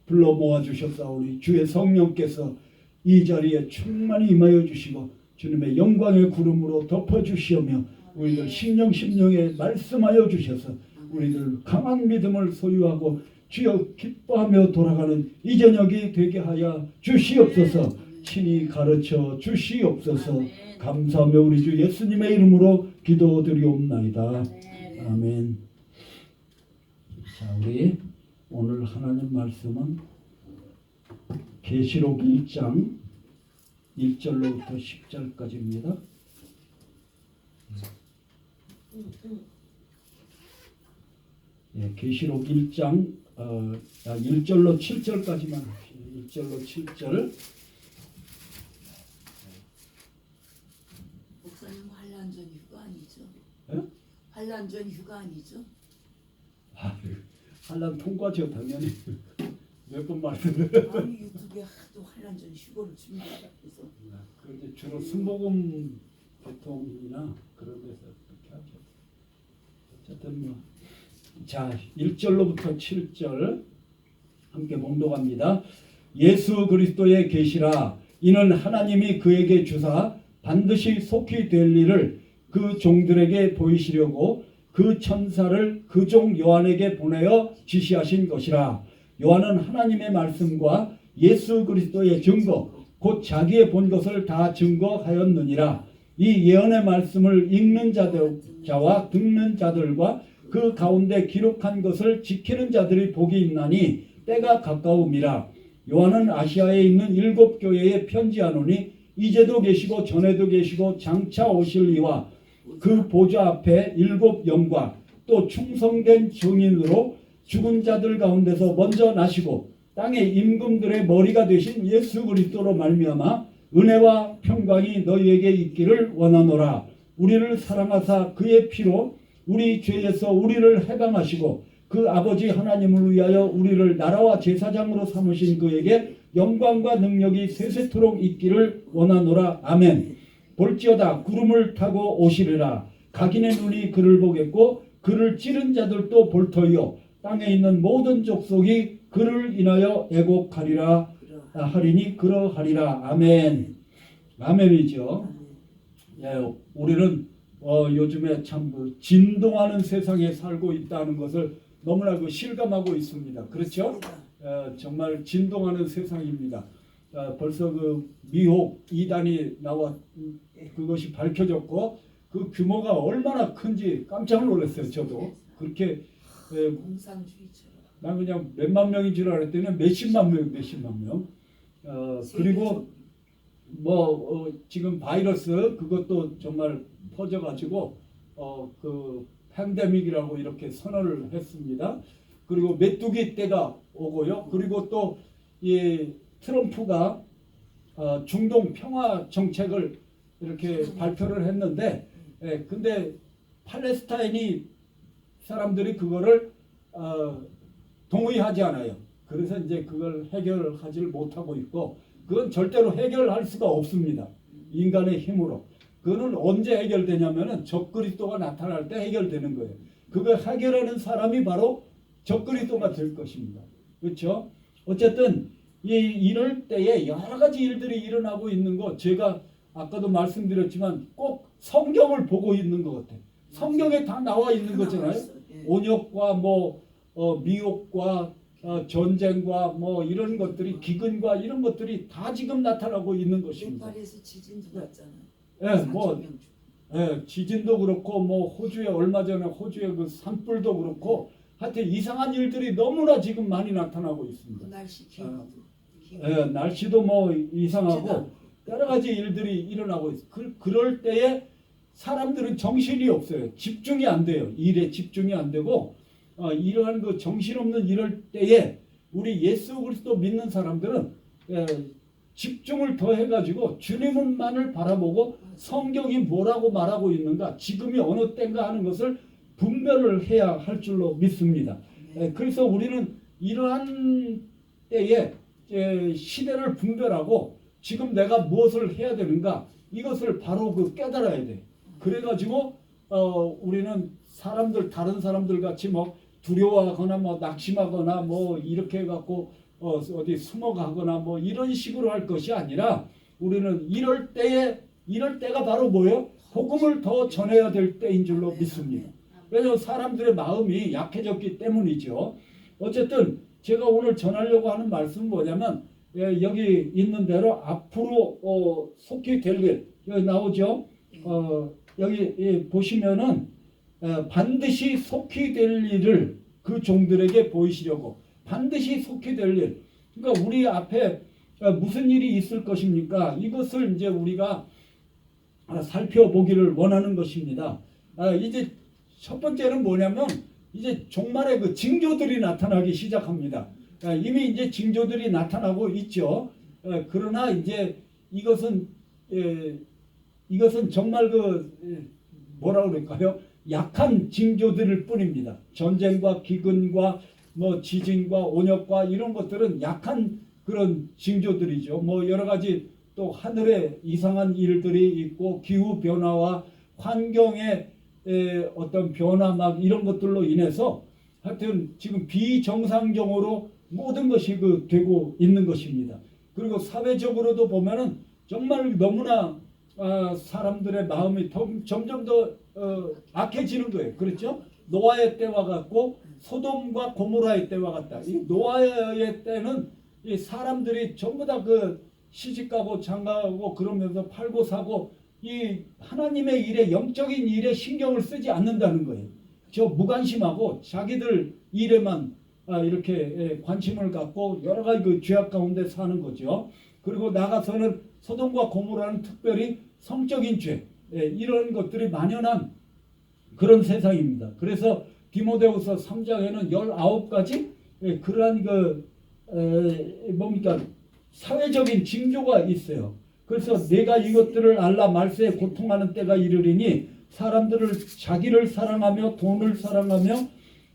불러 모아 주셨사오니 주의 성령께서 이 자리에 충만히 임하여 주시고 주님의 영광의 구름으로 덮어 주시오며 우리들 심령에 말씀하여 주셔서 우리들 강한 믿음을 소유하고 주여 기뻐하며 돌아가는 이 저녁이 되게 하여 주시옵소서. 친히 가르쳐 주시옵소서. 감사하며 우리 주 예수님의 이름으로 기도드리옵나이다. 아멘. 자, 우리 오늘 하나님 말씀은 계시록 1장 1절로부터 10절까지입니다. 예, 계시록 1장 1절로 7절까지만 1절로 7절. 목사님 환란전 휴가 아니죠? 예? 환란전 휴가 아니죠? 환란 통과죠 당연히. 몇 번 말씀을. 아니 유튜브에 하도 환란전 휴가를 줍니다. 그래서 그런데 주로 순복음 대통이나 그런 데서 그렇게 하죠. 어쨌든 뭐. 자, 1절로부터 7절 함께 봉독합니다. 예수 그리스도의 계시라. 이는 하나님이 그에게 주사 반드시 속히 될 일을 그 종들에게 보이시려고 그 천사를 그 종 요한에게 보내어 지시하신 것이라. 요한은 하나님의 말씀과 예수 그리스도의 증거 곧 자기의 본 것을 다 증거하였느니라. 이 예언의 말씀을 읽는 자와 듣는 자들과 그 가운데 기록한 것을 지키는 자들이 복이 있나니 때가 가까움이라. 요한은 아시아에 있는 7 교회에 편지하노니 이제도 계시고 전에도 계시고 장차 오실 이와 그 보좌 앞에 7 영과 또 충성된 증인으로 죽은 자들 가운데서 먼저 나시고 땅의 임금들의 머리가 되신 예수 그리스도로 말미암아 은혜와 평강이 너희에게 있기를 원하노라. 우리를 사랑하사 그의 피로 우리 죄에서 우리를 해방하시고 그 아버지 하나님을 위하여 우리를 나라와 제사장으로 삼으신 그에게 영광과 능력이 세세토록 있기를 원하노라. 아멘. 볼지어다 구름을 타고 오시리라. 각인의 눈이 그를 보겠고 그를 찌른 자들도 볼 터이요 땅에 있는 모든 족속이 그를 인하여 애곡하리라 하리니 그러하리라. 아멘. 아멘이죠. 예, 우리는 요즘에 참 진동하는 세상에 살고 있다는 것을 너무나 실감하고 있습니다. 그렇죠? 정말 진동하는 세상입니다. 벌써 그 미혹 2단이 나와 그것이 밝혀졌고 그 규모가 얼마나 큰지 깜짝 놀랐어요. 저도 그렇게 공산주의처럼 난 그냥 몇만 명인 줄 알았더니 몇십만 명. 그리고 지금 바이러스 그것도 정말 퍼져가지고 그 팬데믹이라고 이렇게 선언을 했습니다. 그리고 메뚜기 때가 오고요. 그리고 또 이 트럼프가 중동 평화 정책을 이렇게 발표를 했는데, 근데 팔레스타인이 사람들이 그거를 동의하지 않아요. 그래서 이제 그걸 해결하지를 못하고 있고, 그건 절대로 해결할 수가 없습니다. 인간의 힘으로. 그거는 언제 해결되냐면은 적그리스도가 나타날 때 해결되는 거예요. 그걸 해결하는 사람이 바로 적그리스도가 될 것입니다. 그렇죠? 어쨌든 이럴 때에 여러 가지 일들이 일어나고 있는 거 제가 아까도 말씀드렸지만 꼭 성경을 보고 있는 것 같아요. 성경에 다 나와 있는 거잖아요. 온역과 미혹과 전쟁과 이런 것들이 기근과 이런 것들이 다 지금 나타나고 있는 것입니다. नेपा에서 지진도 났잖아요. 지진도 그렇고 호주에 얼마 전에 호주의 그 산불도 그렇고 하여튼 이상한 일들이 너무나 지금 많이 나타나고 있습니다. 날씨 날씨도 이상하고 여러 가지 일들이 일어나고 있어요. 그럴 때에 사람들은 정신이 없어요. 집중이 안 돼요. 일에 집중이 안 되고 이러한 그 정신없는 이럴 때에 우리 예수 그리스도 믿는 사람들은 집중을 더 해가지고 주님만을 바라보고 성경이 뭐라고 말하고 있는가, 지금이 어느 때인가 하는 것을 분별을 해야 할 줄로 믿습니다. 그래서 우리는 이러한 때에 시대를 분별하고 지금 내가 무엇을 해야 되는가, 이것을 바로 깨달아야 돼. 그래가지고 우리는 다른 사람들 같이 두려워하거나 낙심하거나 이렇게 해갖고 어디 숨어가거나 뭐 이런 식으로 할 것이 아니라 우리는 이럴 때가 바로 뭐예요? 복음을 더 전해야 될 때인 줄로 믿습니다. 왜냐하면 사람들의 마음이 약해졌기 때문이죠. 어쨌든 제가 오늘 전하려고 하는 말씀은 뭐냐면 여기 있는 대로 앞으로 속히 될 일 여기 나오죠. 여기 보시면은 반드시 속히 될 일을 그 종들에게 보이시려고 반드시 속히 될 일. 그러니까 우리 앞에 무슨 일이 있을 것입니까? 이것을 이제 우리가 살펴보기를 원하는 것입니다. 이제 첫 번째는 뭐냐면 이제 종말의 그 징조들이 나타나기 시작합니다. 이미 이제 징조들이 나타나고 있죠. 그러나 이제 이것은 정말 뭐라 그럴까요? 약한 징조들일 뿐입니다. 전쟁과 기근과 뭐 지진과 온역과 이런 것들은 약한 그런 징조들이죠. 뭐 여러 가지 또 하늘에 이상한 일들이 있고 기후 변화와 환경의 어떤 변화 막 이런 것들로 인해서 하여튼 지금 비정상적으로 모든 것이 되고 있는 것입니다. 그리고 사회적으로도 보면은 정말 너무나 사람들의 마음이 점점 더 악해지는 거예요. 그렇죠? 노아의 때와 같고 소돔과 고모라의 때와 같다. 이 노아의 때는 이 사람들이 전부 다 시집가고 장가가고 그러면서 팔고 사고 이 하나님의 일에 영적인 일에 신경을 쓰지 않는다는 거예요. 저 무관심하고 자기들 일에만 이렇게 관심을 갖고 여러 가지 그 죄악 가운데 사는 거죠. 그리고 나가서는 소돔과 고모라는 특별히 성적인 죄 이런 것들이 만연한 그런 세상입니다. 그래서 디모데후서 3장에는 19가지 그러한 뭡니까 사회적인 징조가 있어요. 그래서 내가 이것들을 알라 말세에 고통하는 때가 이르리니 사람들을 자기를 사랑하며 돈을 사랑하며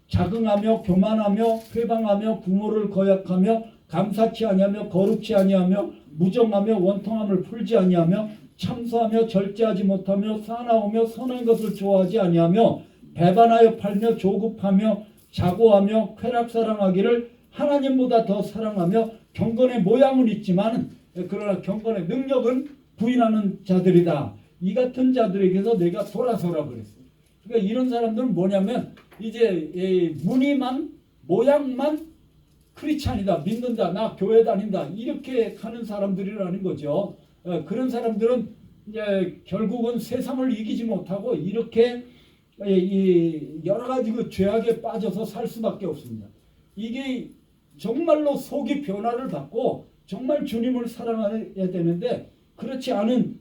자긍하며 교만하며 회방하며 부모를 거역하며 감사치 아니하며 거룩치 아니하며 무정하며 원통함을 풀지 아니하며 참소하며 절제하지 못하며 사나우며 선한 것을 좋아하지 아니하며 배반하여 팔며 조급하며 자고하며 쾌락사랑하기를 하나님보다 더 사랑하며 경건의 모양은 있지만 그러나 경건의 능력은 부인하는 자들이다. 이 같은 자들에게서 내가 돌아서라 그랬어요. 그러니까 이런 사람들은 뭐냐면 이제 무늬만 모양만 크리스찬이다 믿는다 나 교회 다닌다 이렇게 하는 사람들이라는 거죠. 그런 사람들은 이제 결국은 세상을 이기지 못하고 이렇게 여러 가지 죄악에 빠져서 살 수밖에 없습니다. 이게 정말로 속이 변화를 받고 정말 주님을 사랑해야 되는데 그렇지 않은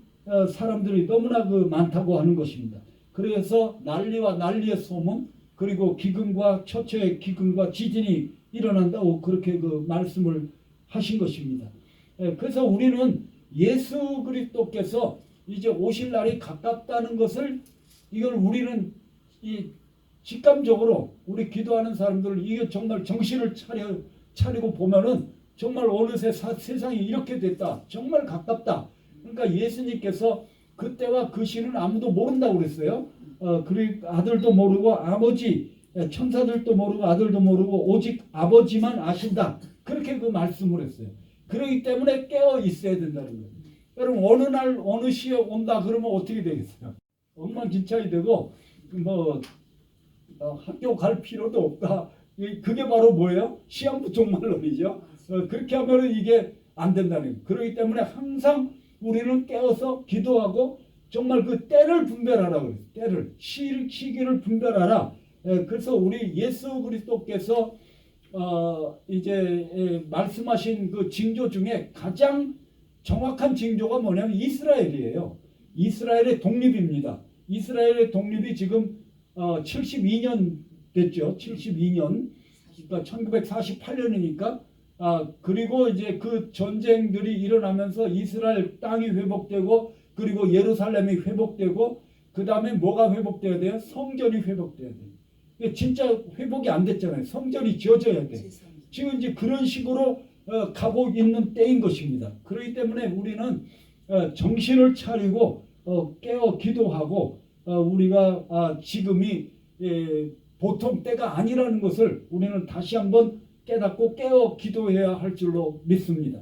사람들이 너무나 많다고 하는 것입니다. 그래서 난리와 난리의 소문 그리고 기근과 처처의 기근과 지진이 일어난다고 그렇게 말씀을 하신 것입니다. 그래서 우리는 예수 그리스도께서 이제 오실 날이 가깝다는 것을 이걸 우리는 직감적으로 우리 기도하는 사람들 이게 정말 정신을 차리고 보면은 정말 어느새 세상이 이렇게 됐다. 정말 가깝다. 그러니까 예수님께서 그때와 그 시는 아무도 모른다고 그랬어요. 그리고 아들도 모르고 아버지 천사들도 모르고 아들도 모르고 오직 아버지만 아신다. 그렇게 말씀을 했어요. 그렇기 때문에 깨어 있어야 된다는 거예요. 여러분 어느 날 어느 시에 온다 그러면 어떻게 되겠어요? 엉망진창이 되고 학교 갈 필요도 없다. 그게 바로 뭐예요? 시한부 종말론이죠. 그렇게 하면 이게 안 된다는 거예요. 그렇기 때문에 항상 우리는 깨어서 기도하고 정말 때를 분별하라 그래요. 때를 시기를 분별하라. 그래서 우리 예수 그리스도께서 이제 말씀하신 징조 중에 가장 정확한 징조가 뭐냐면 이스라엘이에요. 이스라엘의 독립입니다. 이스라엘의 독립이 지금 72년 됐죠. 72년. 그러니까 1948년이니까 그리고 이제 그 전쟁들이 일어나면서 이스라엘 땅이 회복되고 그리고 예루살렘이 회복되고 그 다음에 뭐가 회복돼야 돼요? 성전이 회복돼야 돼요. 진짜 회복이 안 됐잖아요. 성전이 지어져야 돼. 지금 이제 그런 식으로 가고 있는 때인 것입니다. 그렇기 때문에 우리는 정신을 차리고 깨어 기도하고 우리가 지금이 보통 때가 아니라는 것을 우리는 다시 한번 깨닫고 깨어 기도해야 할 줄로 믿습니다.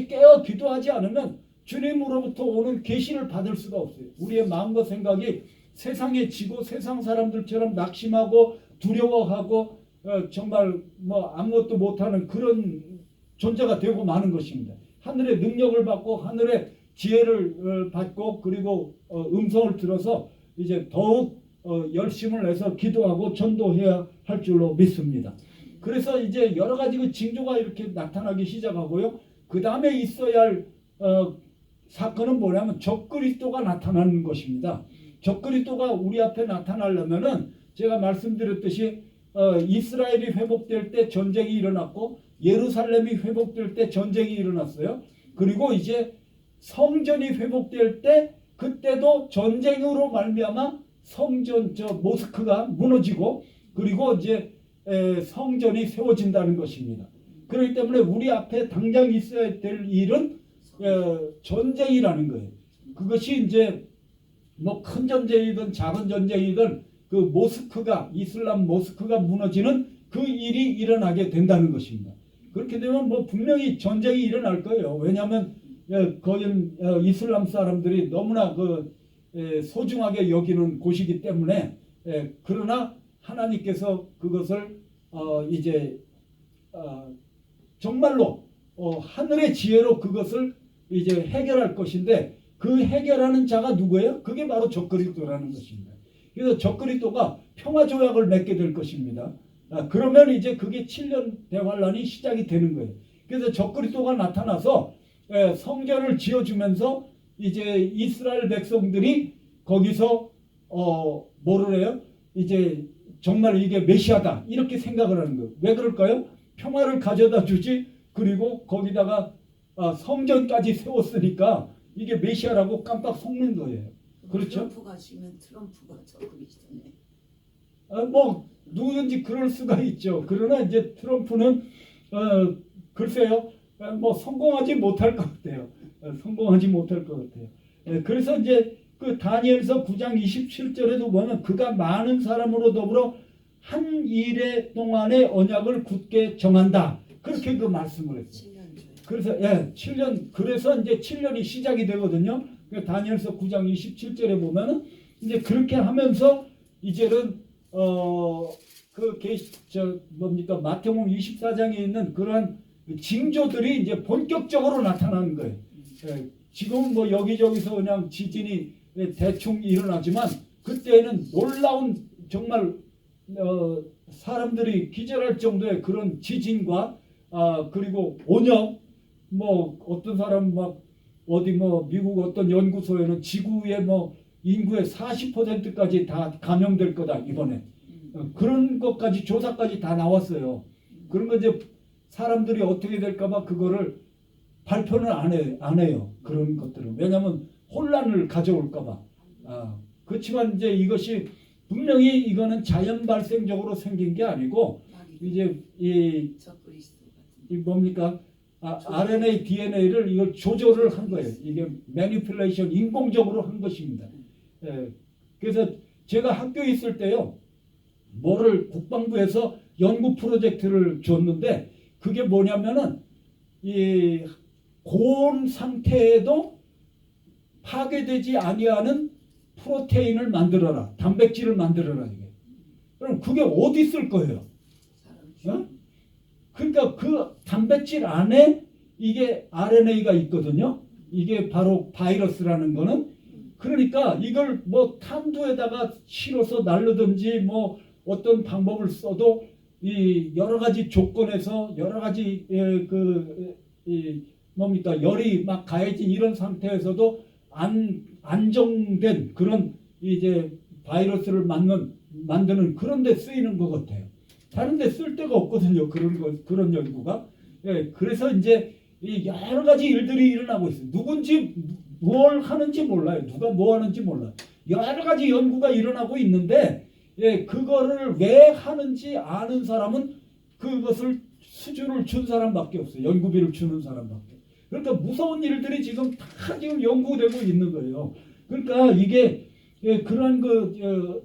깨어 기도하지 않으면 주님으로부터 오는 계시를 받을 수가 없어요. 우리의 마음과 생각이 세상에 지고 세상 사람들처럼 낙심하고 두려워하고 정말 뭐 아무것도 못하는 그런 존재가 되고 마는 것입니다. 하늘의 능력을 받고 하늘의 지혜를 받고 그리고 음성을 들어서 이제 더욱 열심을 내서 기도하고 전도해야 할 줄로 믿습니다. 그래서 이제 여러 가지 그 징조가 이렇게 나타나기 시작하고요. 그 다음에 있어야 할 사건은 뭐냐면 적그리스도가 나타나는 것입니다. 적그리스도가 우리 앞에 나타나려면은 제가 말씀드렸듯이 이스라엘이 회복될 때 전쟁이 일어났고 예루살렘이 회복될 때 전쟁이 일어났어요. 그리고 이제 성전이 회복될 때 그때도 전쟁으로 말미암아 성전 모스크가 무너지고 그리고 이제 성전이 세워진다는 것입니다. 그렇기 때문에 우리 앞에 당장 있어야 될 일은 전쟁이라는 거예요. 그것이 이제 뭐 큰 전쟁이든 작은 전쟁이든 그 모스크가 이슬람 모스크가 무너지는 그 일이 일어나게 된다는 것입니다. 그렇게 되면 뭐 분명히 전쟁이 일어날 거예요. 왜냐하면 거긴 이슬람 사람들이 너무나 소중하게 여기는 곳이기 때문에 그러나 하나님께서 그것을 이제 정말로 하늘의 지혜로 그것을 이제 해결할 것인데 그 해결하는 자가 누구예요? 그게 바로 적그리스도라는 것입니다. 그래서 적그리스도가 평화조약을 맺게 될 것입니다. 그러면 이제 그게 7년 대환란이 시작이 되는 거예요. 그래서 적그리스도가 나타나서 성전을 지어주면서 이제 이스라엘 백성들이 거기서 뭐를 해요? 이제 정말 이게 메시아다 이렇게 생각을 하는 거예요. 왜 그럴까요? 평화를 가져다 주지 그리고 거기다가 성전까지 세웠으니까 이게 메시아라고 깜빡 속는 거예요. 그렇죠? 트럼프가 지면 트럼프가 적그리스도네. 뭐 누구든지 그럴 수가 있죠. 그러나 이제 트럼프는 글쎄요, 뭐 성공하지 못할 것 같아요. 성공하지 못할 것 같아요. 그래서 이제 그 다니엘서 9장 27절에도 보면 그가 많은 사람으로 더불어 한 일에 동안의 언약을 굳게 정한다. 그렇게 그 말씀을 했어요. 7년 그래서 7년 그래서 이제 7년이 시작이 되거든요. 다니엘서 9장 27절에 보면은 이제 그렇게 하면서 이제는 뭡니까 마태복음 24장에 있는 그러한 징조들이 이제 본격적으로 나타나는 거예요. 지금은 뭐 여기저기서 그냥 지진이 대충 일어나지만 그때는 놀라운 정말 사람들이 기절할 정도의 그런 지진과 그리고 온역 뭐 어떤 사람 막 어디 뭐 미국 어떤 연구소에는 지구의 뭐 인구의 40%까지 다 감염될 거다 이번에 그런 것까지 조사까지 다 나왔어요. 그런 거 이제 사람들이 어떻게 될까봐 그거를 발표는 안 해요. 그런 것들은 왜냐하면 혼란을 가져올까봐. 그렇지만 이제 이것이 분명히 이거는 자연 발생적으로 생긴 게 아니고 이제 이 뭡니까 RNA, DNA를 이걸 조절을 한 거예요. 이게 매니플레이션 인공적으로 한 것입니다. 그래서 제가 학교에 있을 때요, 뭐를 국방부에서 연구 프로젝트를 줬는데 그게 뭐냐면은 이 고온 상태에도 파괴되지 아니하는 프로테인을 만들어라, 단백질을 만들어라 이게. 그럼 그게 어디 있을 거예요? 그러니까 그 단백질 안에 이게 RNA가 있거든요. 이게 바로 바이러스라는 거는. 그러니까 이걸 뭐 탄두에다가 실어서 날르든지 뭐 어떤 방법을 써도 이 여러 가지 조건에서 여러 가지 뭡니까 열이 막 가해지 이런 상태에서도 안정된 그런 이제 바이러스를 만드는 그런 데 쓰이는 것 같아요. 다른 데 쓸 데가 없거든요. 그런 연구가. 그래서 이제 여러 가지 일들이 일어나고 있어요. 누군지 뭘 하는지 몰라요. 누가 뭐 하는지 몰라요. 여러 가지 연구가 일어나고 있는데 그거를 왜 하는지 아는 사람은 그것을 수주를 준 사람밖에 없어요. 연구비를 주는 사람밖에. 그러니까 무서운 일들이 지금 다 지금 연구되고 있는 거예요. 그러니까 이게 그런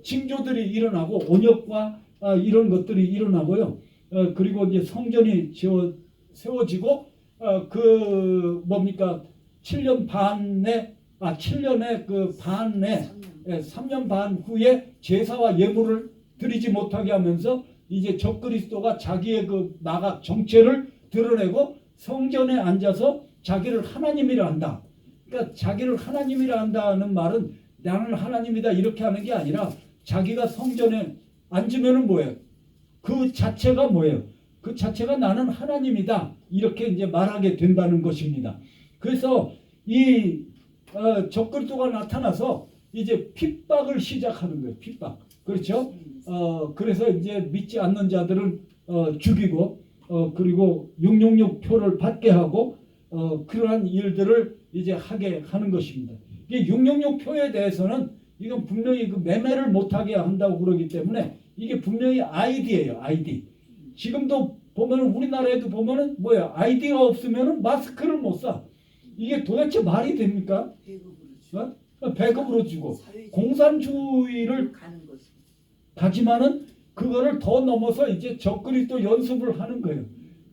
징조들이 일어나고 온역과 이런 것들이 일어나고요. 그리고 이제 성전이 세워지고 그 뭡니까 7년 반에 7년의 그 반에 3년 반 후에 제사와 예물을 드리지 못하게 하면서 이제 적그리스도가 자기의 그 나각 정체를 드러내고 성전에 앉아서 자기를 하나님이라 한다. 그러니까 자기를 하나님이라 한다는 말은 나는 하나님이다 이렇게 하는 게 아니라 자기가 성전에 앉으면은 뭐예요? 그 자체가 뭐예요? 그 자체가 나는 하나님이다 이렇게 이제 말하게 된다는 것입니다. 그래서 이 적그리스도가 나타나서 이제 핍박을 시작하는 거예요. 핍박. 그렇죠? 그래서 이제 믿지 않는 자들은 죽이고 그리고 666표를 받게 하고 그러한 일들을 이제 하게 하는 것입니다. 이 666표에 대해서는 이건 분명히 그 매매를 못하게 한다고 그러기 때문에 이게 분명히 아이디예요. 아이디. 지금도 보면은 우리나라에도 보면은 뭐야 아이디가 없으면은 마스크를 못 사. 이게 도대체 말이 됩니까? 배급으로 주고 공산주의를 가는 거지. 가지만은 그거를 더 넘어서 이제 적그리스도 연습을 하는 거예요.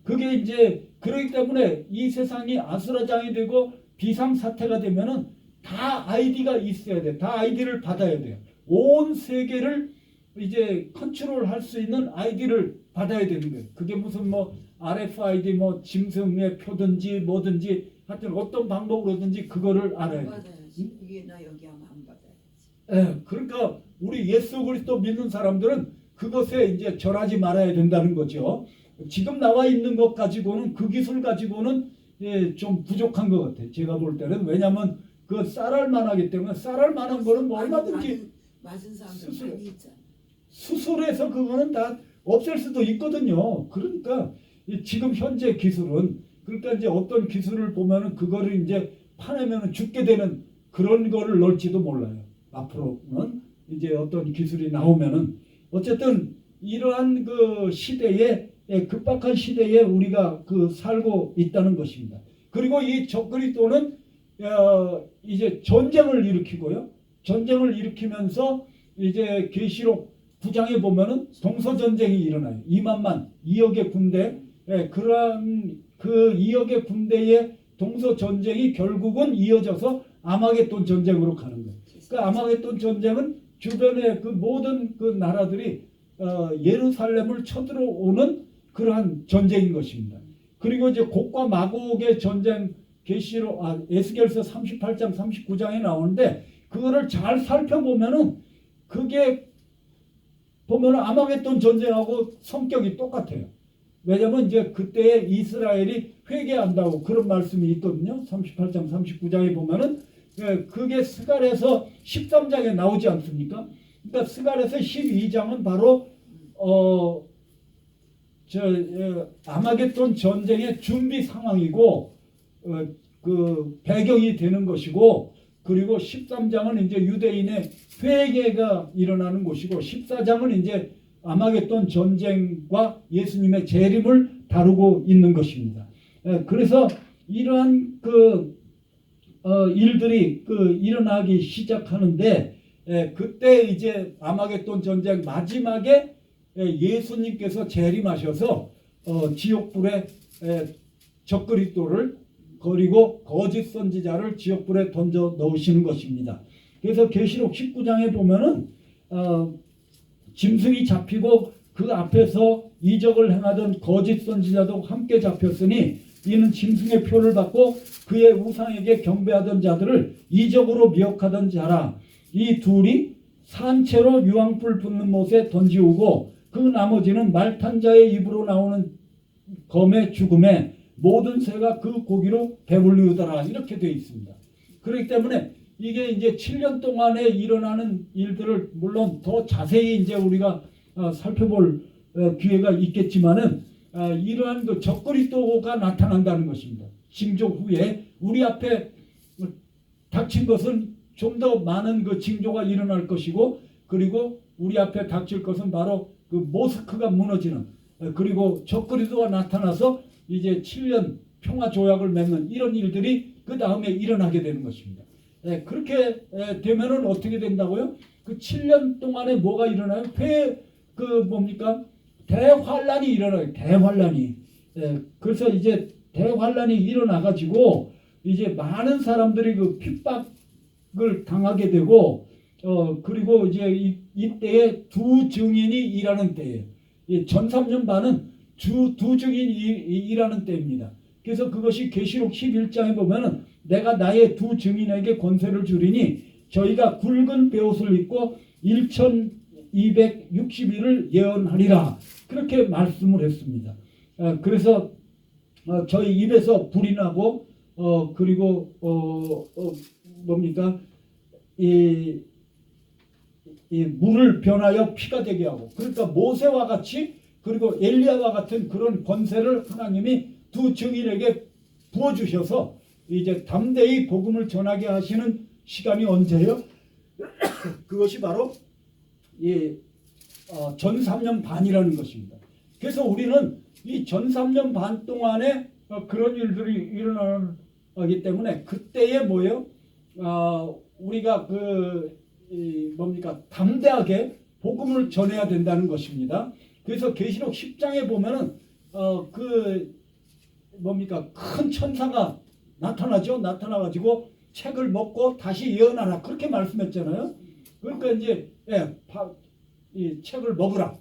그게 이제 그렇기 때문에 이 세상이 아수라장이 되고 비상사태가 되면은 다 아이디가 있어야 돼. 다 아이디를 받아야 돼요. 온 세계를 이제 컨트롤할 수 있는 아이디를 받아야 되는 거예요. 그게 무슨 뭐 RFID 뭐 짐승의 표든지 뭐든지 하여튼 어떤 방법으로든지 그거를 알아야 돼요. 받아야지. 이게 나 여기 하면 안 받아야지. 그러니까 우리 예수 그리스도 믿는 사람들은 그것에 이제 절하지 말아야 된다는 거죠. 지금 나와 있는 것 가지고는 그 기술 가지고는 좀 부족한 것 같아요. 제가 볼 때는 왜냐하면 그 쌀알 만하기 때문에 쌀알 만한 거는 뭐 얼마든지 맞은 사람들 많이 있잖아. 수술해서 그거는 다 없앨 수도 있거든요. 그러니까 지금 현재 기술은 그러니까 이제 어떤 기술을 보면은 그거를 이제 파내면은 죽게 되는 그런 거를 넣을지도 몰라요. 앞으로는 이제 어떤 기술이 나오면은 어쨌든 이러한 그 시대에 급박한 시대에 우리가 그 살고 있다는 것입니다. 그리고 이 적그리스도는 이제 전쟁을 일으키고요. 전쟁을 일으키면서 이제 계시록 9장에 보면은 동서전쟁이 일어나요. 2억의 군대, 그러한 그 2억의 군대의 동서전쟁이 결국은 이어져서 아마겟돈 전쟁으로 가는 거예요. 그 아마겟돈 전쟁은 주변의 그 모든 그 나라들이 예루살렘을 쳐들어오는 그러한 전쟁인 것입니다. 그리고 이제 곡과 마곡의 전쟁 계시록 에스겔서 38장 39장에 나오는데 그거를 잘 살펴보면은 그게 보면은 아마겟돈 전쟁하고 성격이 똑같아요. 왜냐면 이제 그때 이스라엘이 회개한다고 그런 말씀이 있거든요. 38장 39장에 보면은 그게 스갈에서 13장에 나오지 않습니까? 그러니까 스갈에서 12장은 바로 아마겟돈 전쟁의 준비 상황이고 그 배경이 되는 것이고 그리고 13장은 이제 유대인의 회개가 일어나는 곳이고 14장은 이제 아마겟돈 전쟁과 예수님의 재림을 다루고 있는 것입니다. 그래서 이러한 그 일들이 일어나기 시작하는데 그때 이제 아마겟돈 전쟁 마지막에 예수님께서 재림하셔서 지옥불에 적그리스도를 그리고 거짓 선지자를 지옥불에 던져 넣으시는 것입니다. 그래서 계시록 19장에 보면은 짐승이 잡히고 그 앞에서 이적을 행하던 거짓 선지자도 함께 잡혔으니 이는 짐승의 표를 받고 그의 우상에게 경배하던 자들을 이적으로 미혹하던 자라. 이 둘이 산채로 유황불 붙는 못에 던지우고 그 나머지는 말탄 자의 입으로 나오는 검의 죽음에 모든 새가 그 고기로 배불리우더라 이렇게 되어 있습니다. 그렇기 때문에 이게 이제 7년 동안에 일어나는 일들을 물론 더 자세히 이제 우리가 살펴볼 기회가 있겠지만은 이러한 그 적그리스도가 나타난다는 것입니다. 징조 후에 우리 앞에 닥친 것은 좀 더 많은 그 징조가 일어날 것이고 그리고 우리 앞에 닥칠 것은 바로 그 모스크가 무너지는 그리고 적그리스도가 나타나서 이제 7년 평화 조약을 맺는 이런 일들이 그 다음에 일어나게 되는 것입니다. 그렇게 되면은 어떻게 된다고요? 그 7년 동안에 뭐가 일어나요? 뭡니까? 대환란이 일어나요. 대환란이. 그래서 이제 대환란이 일어나가지고 이제 많은 사람들이 그 핍박을 당하게 되고 그리고 이제 이때에 두 증인이 일하는 때예요. 전 3년 반은 두 증인이 일하는 때입니다. 그래서 그것이 계시록 11장에 보면은 내가 나의 두 증인에게 권세를 주리니 저희가 굵은 베옷을 입고 1260일을 예언하리라. 그렇게 말씀을 했습니다. 그래서 저희 입에서 불이 나고 그리고 뭡니까 이 물을 변하여 피가 되게 하고 그러니까 모세와 같이 그리고 엘리야와 같은 그런 권세를 하나님이 두 증인에게 부어주셔서 이제 담대히 복음을 전하게 하시는 시간이 언제예요? 그것이 바로 전 3년 반이라는 것입니다. 그래서 우리는 이 전 3년 반 동안에 그런 일들이 일어나기 때문에 그때에 뭐예요? 우리가 뭡니까 담대하게 복음을 전해야 된다는 것입니다. 그래서 계시록 10장에 보면은 뭡니까 큰 천사가 나타나죠. 나타나가지고 책을 먹고 다시 예언하라 그렇게 말씀했잖아요. 그러니까 이제 이 책을 먹으라.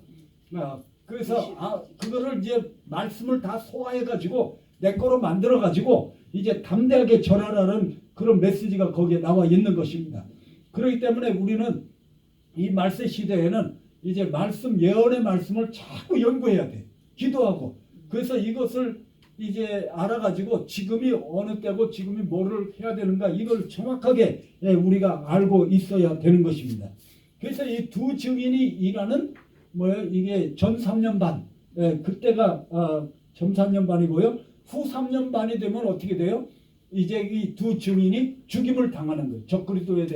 그래서 그거를 이제 말씀을 다 소화해가지고 내 거로 만들어가지고 이제 담대하게 전하라는 그런 메시지가 거기에 나와 있는 것입니다. 그렇기 때문에 우리는 이 말세 시대에는 이제 말씀 예언의 말씀을 자꾸 연구해야 돼. 기도하고. 그래서 이것을 이제 알아가지고 지금이 어느 때고 지금이 뭐를 해야 되는가 이걸 정확하게 우리가 알고 있어야 되는 것입니다. 그래서 이 두 증인이 일하는 이게 전 3년 반 그때가 전 3년 반이고요. 후 3년 반이 되면 어떻게 돼요? 이제 이 두 증인이 죽임을 당하는 거예요. 적그리스도에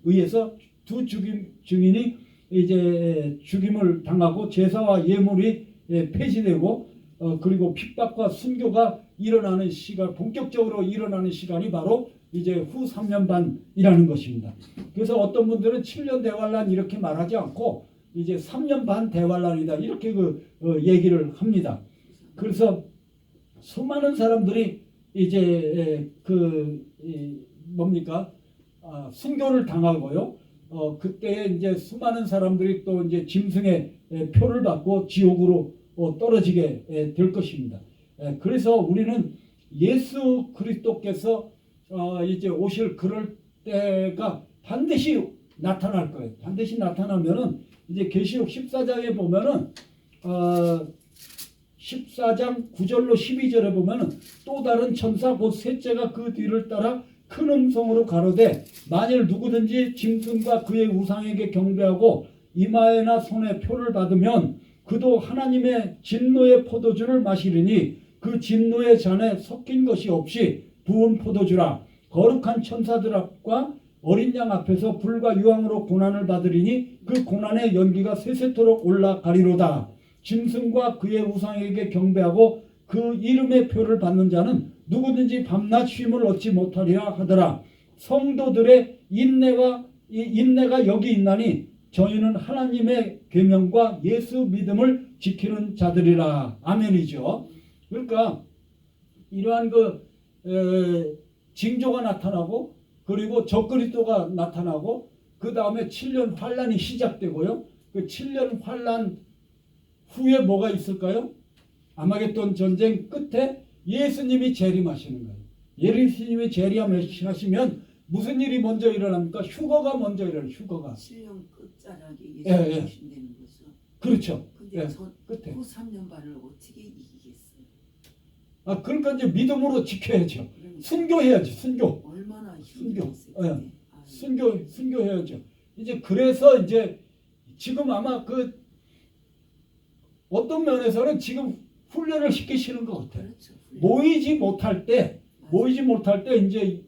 의해서 두 증인이 이제 죽임을 당하고 제사와 예물이 폐지되고 그리고 핍박과 순교가 일어나는 시간, 본격적으로 일어나는 시간이 바로 이제 후 3년 반이라는 것입니다. 그래서 어떤 분들은 7년 대환란 이렇게 말하지 않고 이제 3년 반 대환란이다 이렇게 얘기를 합니다. 그래서 수많은 사람들이 이제 순교를 당하고요. 그때 이제 수많은 사람들이 또 이제 짐승의 표를 받고 지옥으로 떨어지게 될 것입니다. 그래서 우리는 예수 그리스도께서 이제 오실 그럴 때가 반드시 나타날 거예요. 반드시 나타나면은 이제 계시록 14장에 보면은 14장 9절로 12절에 보면은 또 다른 천사 곧 셋째가 그 뒤를 따라 큰 음성으로 가로되 만일 누구든지 짐승과 그의 우상에게 경배하고 이마에나 손에 표를 받으면 그도 하나님의 진노의 포도주를 마시리니 그 진노의 잔에 섞인 것이 없이 부은 포도주라. 거룩한 천사들 앞과 어린 양 앞에서 불과 유황으로 고난을 받으리니 그 고난의 연기가 세세토록 올라가리로다. 짐승과 그의 우상에게 경배하고 그 이름의 표를 받는 자는 누구든지 밤낮 쉼을 얻지 못하리라 하더라. 성도들의 인내가 여기 있나니 저희는 하나님의 계명과 예수 믿음을 지키는 자들이라. 아멘이죠. 그러니까 이러한 징조가 나타나고 그리고 적그리스도가 나타나고 그 다음에 7년 환란이 시작되고요. 그 7년 환란 후에 뭐가 있을까요? 아마겟돈 전쟁 끝에 예수님이 재림하시는 거예요. 예수님이 재림하시면 무슨 일이 먼저 일어납니까? 휴거가 먼저 일어나요. 휴거가. 7년 끝자락에 예수님 오신다는 거죠. 그렇죠. 근데 끝에. 후 3년 반을 어떻게 이기겠어요? 그러니까 이제 믿음으로 지켜야죠. 그러니까 순교해야죠. 순교. 얼마나 순교. 힘들었어요. 순교해야죠. 이제 그래서 이제 지금 아마 어떤 면에서는 지금 훈련을 시키시는 것 같아요. 그렇죠. 모이지 못할 때 이제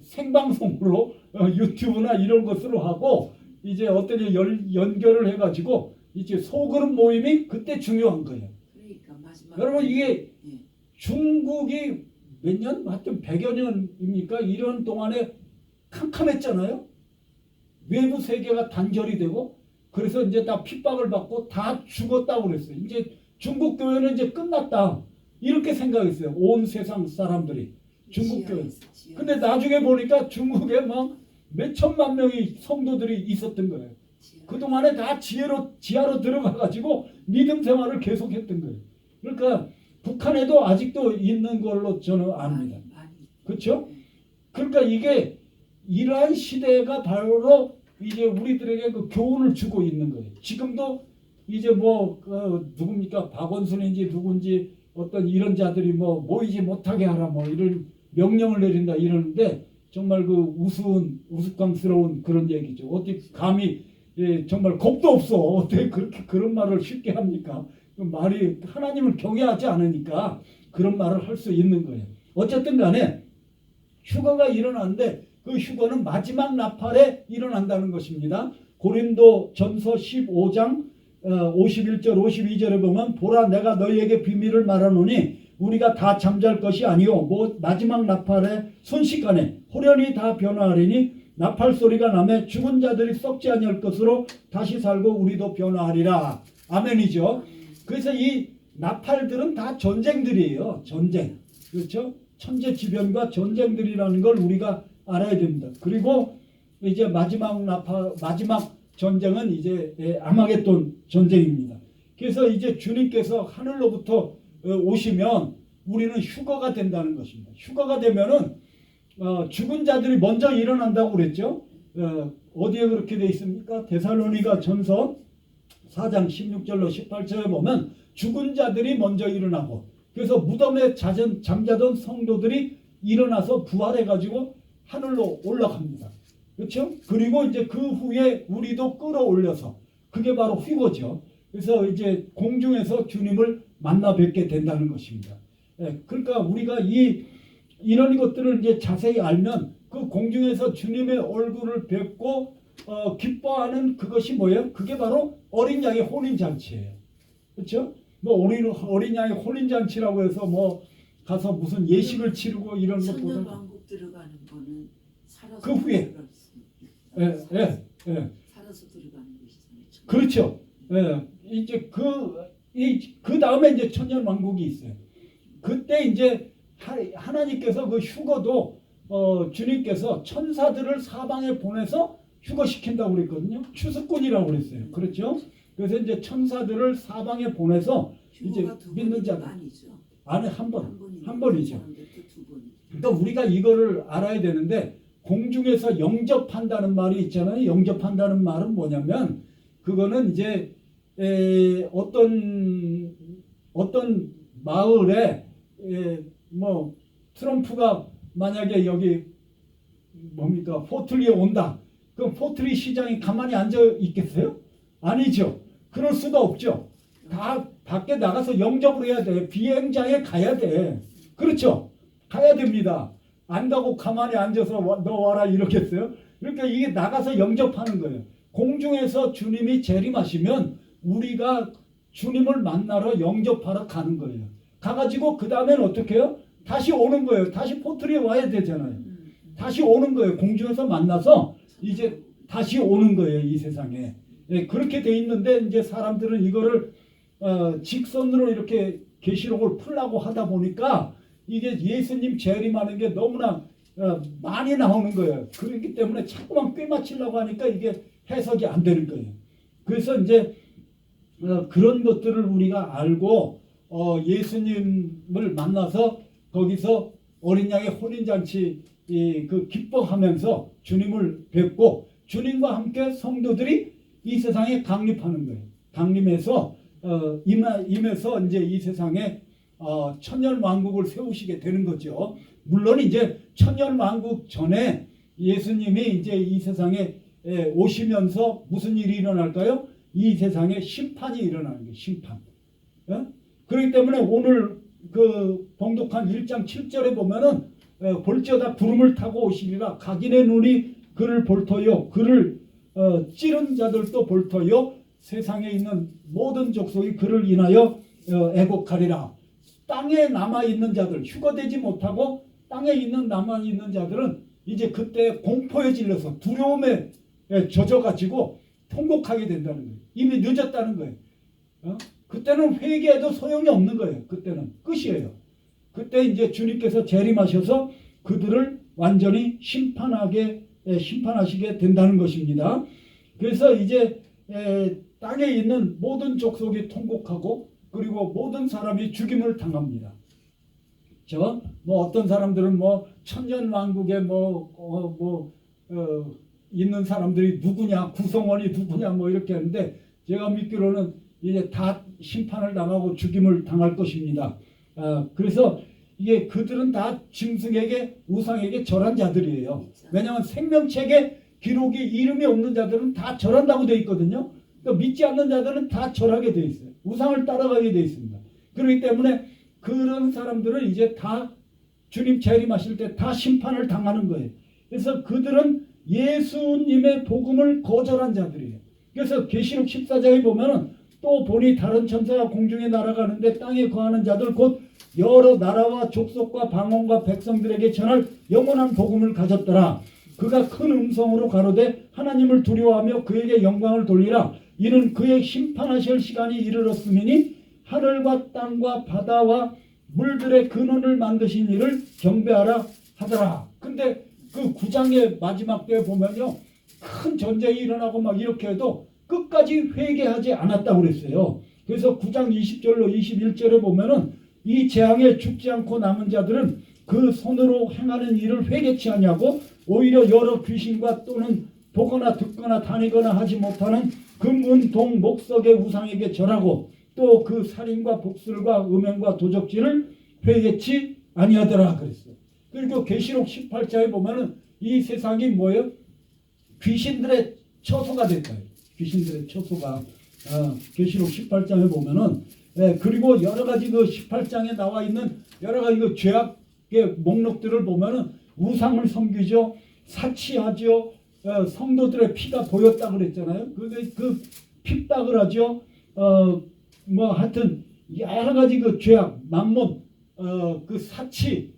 생방송으로 유튜브나 이런 것으로 하고 이제 어떤 연결을 해가지고 이제 소그룹 모임이 그때 중요한 거예요. 그러니까 마지막 여러분 이게 예. 중국이 몇 년? 하여튼 100여 년입니까? 이런 동안에 캄캄했잖아요. 외부 세계가 단절이 되고 그래서 이제 다 핍박을 받고 다 죽었다고 그랬어요. 이제 중국 교회는 이제 끝났다. 이렇게 생각했어요. 온 세상 사람들이. 중국 교회. 근데 나중에 보니까 중국에 막 몇천만 명의 성도들이 있었던 거예요. 그동안에 다 지하로 들어가가지고 믿음 생활을 계속했던 거예요. 그러니까 북한에도 아직도 있는 걸로 저는 압니다. 그렇죠? 그러니까 이게 이러한 시대가 바로 이제 우리들에게 그 교훈을 주고 있는 거예요. 지금도 이제 뭐 누굽니까 박원순인지 누군지 어떤 이런 자들이 뭐 모이지 못하게 하라 뭐 이런 명령을 내린다 이러는데 정말 그 우스꽝스러운 그런 얘기죠. 어떻게 감히 정말 겁도 없어. 어떻게 그렇게 그런 말을 쉽게 합니까? 그 말이 하나님을 경외하지 않으니까 그런 말을 할 수 있는 거예요. 어쨌든 간에 휴거가 일어나는데 그 휴거는 마지막 나팔에 일어난다는 것입니다. 고린도 전서 15장 51절 52절에 보면 보라 내가 너희에게 비밀을 말하노니 우리가 다 잠잘 것이 아니요 뭐 마지막 나팔에 순식간에 호련히 다 변화하리니 나팔 소리가 나매 죽은 자들이 썩지 아니할 것으로 다시 살고 우리도 변화하리라. 아멘이죠. 그래서 이 나팔들은 다 전쟁들이에요. 전쟁. 그렇죠? 천재지변과 전쟁들이라는 걸 우리가 알아야 됩니다. 그리고 이제 마지막 전쟁은 이제 아마겟돈 전쟁입니다. 그래서 이제 주님께서 하늘로부터 오시면 우리는 휴거가 된다는 것입니다. 휴거가 되면은 죽은 자들이 먼저 일어난다고 그랬죠. 어디에 그렇게 돼 있습니까? 데살로니가 전서 4장 16절로 18절에 보면 죽은 자들이 먼저 일어나고 그래서 무덤에 잠자던 성도들이 일어나서 부활해가지고 하늘로 올라갑니다. 그렇죠? 그리고 이제 그 후에 우리도 끌어올려서 그게 바로 휴거죠. 그래서 이제 공중에서 주님을 만나 뵙게 된다는 것입니다. 그러니까 우리가 이런 것들을 이제 자세히 알면 그 공중에서 주님의 얼굴을 뵙고 기뻐하는 그것이 뭐예요? 그게 바로 어린 양의 혼인 잔치예요. 그렇죠? 뭐 어린 양의 혼인 잔치라고 해서 뭐 가서 무슨 예식을 치르고 이런 것보다 천년왕국 들어가는 거는 살아서 그 후에 들어갈 수 예. 살아서 들어가는 것이잖아요. 그렇죠. 이제 그 다음에 이제 천년왕국이 있어요. 그때 이제 하나님께서 그 휴거도 주님께서 천사들을 사방에 보내서 휴거시킨다고 그랬거든요. 추수꾼이라고 그랬어요. 그렇죠? 그래서 이제 천사들을 사방에 보내서 이제 믿는 자들 안에 한 번이죠. 그러니까 우리가 이거를 알아야 되는데 공중에서 영접한다는 말이 있잖아요. 영접한다는 말은 뭐냐면 그거는 이제 어떤 마을에 뭐 트럼프가 만약에 여기 뭡니까 포틀리에 온다. 그럼 포틀리 시장이 가만히 앉아 있겠어요? 아니죠. 그럴 수가 없죠. 다 밖에 나가서 영접을 해야 돼. 비행장에 가야 돼. 그렇죠? 가야 됩니다. 안 가고 가만히 앉아서 너 와라 이러겠어요? 그러니까 이게 나가서 영접하는 거예요. 공중에서 주님이 재림하시면 우리가 주님을 만나러 영접하러 가는 거예요. 가가지고 그 다음에는 어떻게 해요? 다시 오는 거예요. 다시 포트리에 와야 되잖아요. 다시 오는 거예요. 공중에서 만나서 이제 다시 오는 거예요. 이 세상에. 그렇게 돼 있는데 이제 사람들은 이거를 직선으로 이렇게 계시록을 풀라고 하다 보니까 이게 예수님 재림하는 게 너무나 많이 나오는 거예요. 그렇기 때문에 자꾸만 꿰맞추려고 하니까 이게 해석이 안 되는 거예요. 그래서 이제 그런 것들을 우리가 알고 예수님을 만나서 거기서 어린 양의 혼인잔치 그 기뻐하면서 주님을 뵙고 주님과 함께 성도들이 이 세상에 강림하는 거예요. 강림해서 임해서 이제 이 세상에 천년 왕국을 세우시게 되는 거죠. 물론 이제 천년 왕국 전에 예수님이 이제 이 세상에 오시면서 무슨 일이 일어날까요? 이 세상에 심판이 일어나는 거예요. 심판. 그렇기 때문에 오늘 그 봉독한 1장 7절에 보면은 볼지어다 구름을 타고 오시리라 각인의 눈이 그를 볼터요 그를 찌른 자들도 볼터요 세상에 있는 모든 족속이 그를 인하여 애곡하리라. 땅에 남아있는 자들 휴거되지 못하고 땅에 남아있는 자들은 이제 그때 공포에 질려서 두려움에 젖어가지고 통곡하게 된다는 거예요. 이미 늦었다는 거예요. 그때는 회개해도 소용이 없는 거예요. 그때는 끝이에요. 그때 이제 주님께서 재림하셔서 그들을 완전히 심판하시게 된다는 것입니다. 그래서 이제 땅에 있는 모든 족속이 통곡하고 그리고 모든 사람이 죽임을 당합니다. 뭐 어떤 사람들은 뭐 천년 왕국에 있는 사람들이 누구냐, 구성원이 누구냐 뭐 이렇게 하는데 제가 믿기로는 이제 다 심판을 당하고 죽임을 당할 것입니다. 그래서 이게 그들은 다 짐승에게 우상에게 절한 자들이에요. 왜냐하면 생명책에 기록이 이름이 없는 자들은 다 절한다고 되어 있거든요. 그러니까 믿지 않는 자들은 다 절하게 되어 있어요. 우상을 따라가게 되어 있습니다. 그렇기 때문에 그런 사람들은 이제 다 주님 재림하실 때 다 심판을 당하는 거예요. 그래서 그들은 예수님의 복음을 거절한 자들이에요. 그래서 계시록 14장에 보면은 또 보니 다른 천사가 공중에 날아가는데 땅에 거하는 자들 곧 여러 나라와 족속과 방언과 백성들에게 전할 영원한 복음을 가졌더라. 그가 큰 음성으로 가로되 하나님을 두려워하며 그에게 영광을 돌리라. 이는 그의 심판하실 시간이 이르렀음이니 하늘과 땅과 바다와 물들의 근원을 만드신 이를 경배하라 하더라. 근데 그 9장의 마지막 때에 보면요, 큰 전쟁이 일어나고 막 이렇게 해도 끝까지 회개하지 않았다고 그랬어요. 그래서 9장 20절로 21절에 보면은 이 재앙에 죽지 않고 남은 자들은 그 손으로 행하는 일을 회개치 아니하고 오히려 여러 귀신과 또는 보거나 듣거나 다니거나 하지 못하는 금, 은, 동, 목석의 우상에게 절하고 또 그 살인과 복술과 음행과 도적질을 회개치 아니하더라 그랬어요. 그리고 계시록 18장에 보면은 이 세상이 뭐예요? 귀신들의 처소가 됐다. 귀신들의 처소가 계시록 18장에 보면은 그리고 여러 가지 그 18장에 나와 있는 여러 가지 그 죄악의 목록들을 보면은 우상을 섬기죠, 사치하죠, 성도들의 피가 보였다 그랬잖아요. 그 핍박을 하죠. 뭐 하여튼 여러 가지 그 죄악, 만몬, 그 사치,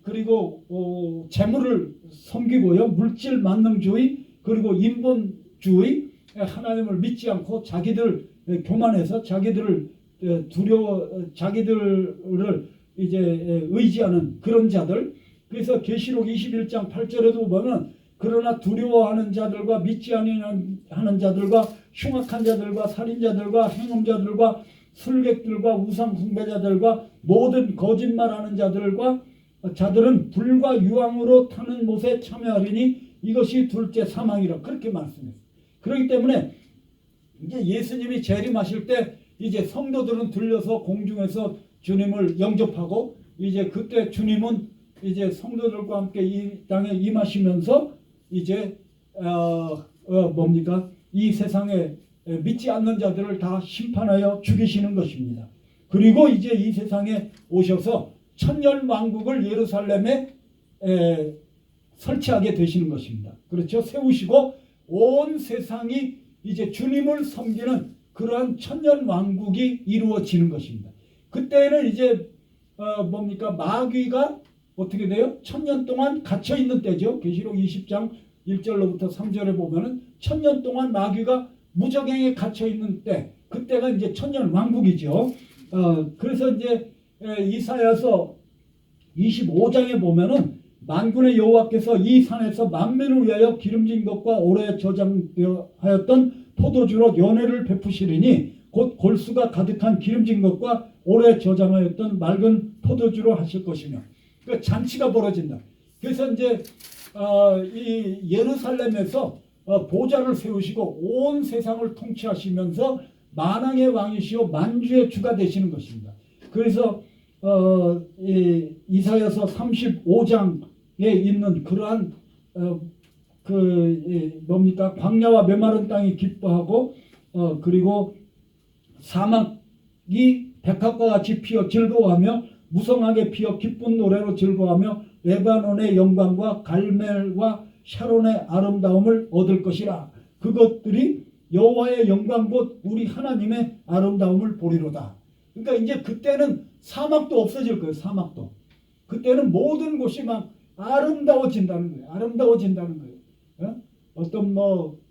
그리고 재물을 섬기고요, 물질 만능주의, 그리고 인본주의, 하나님을 믿지 않고 자기들 교만해서 자기들을 자기들을 이제 의지하는 그런 자들. 그래서 계시록 21장 8절에도 보면 그러나 두려워하는 자들과 믿지 아니하는 자들과 흉악한 자들과 살인자들과 행음자들과 술객들과 우상 숭배자들과 모든 거짓말하는 자들은 불과 유황으로 타는 못에 참여하리니 이것이 둘째 사망이라 그렇게 말씀했어요. 그렇기 때문에 이제 예수님이 재림하실 때 이제 성도들은 들려서 공중에서 주님을 영접하고 이제 그때 주님은 이제 성도들과 함께 이 땅에 임하시면서 이제 이 세상에 믿지 않는 자들을 다 심판하여 죽이시는 것입니다. 그리고 이제 이 세상에 오셔서 천년 왕국을 예루살렘에 설치하게 되시는 것입니다. 그렇죠? 세우시고 온 세상이 이제 주님을 섬기는 그러한 천년 왕국이 이루어지는 것입니다. 그때는 이제 마귀가 어떻게 돼요? 천년 동안 갇혀 있는 때죠. 계시록 20장 1절로부터 3절에 보면은 천년 동안 마귀가 무적행에 갇혀 있는 때, 그때가 이제 천년 왕국이죠. 그래서 이제 이사야서 25장에 보면은 만군의 여호와께서 이 산에서 만민을 위하여 기름진 것과 오래 저장하였던 포도주로 연회를 베푸시리니 곧 골수가 가득한 기름진 것과 오래 저장하였던 맑은 포도주로 하실 것이며, 그러니까 잔치가 벌어진다. 그래서 이제 이 예루살렘에서 보좌를 세우시고 온 세상을 통치하시면서 만왕의 왕이시오 만주의 주가 되시는 것입니다. 그래서 이사야서 35장에 있는 그러한 광야와 메마른 땅이 기뻐하고 그리고 사막이 백합과 같이 피어 즐거워하며 무성하게 피어 기쁜 노래로 즐거워하며 레바논의 영광과 갈멜과 샤론의 아름다움을 얻을 것이라. 그것들이 여호와의 영광 곧 우리 하나님의 아름다움을 보리로다. 그러니까 이제 그때는 사막도 없어질 거예요. 사막도. 그때는 모든 곳이 막 아름다워진다는 거예요. 아름다워진다는 거예요. 어떤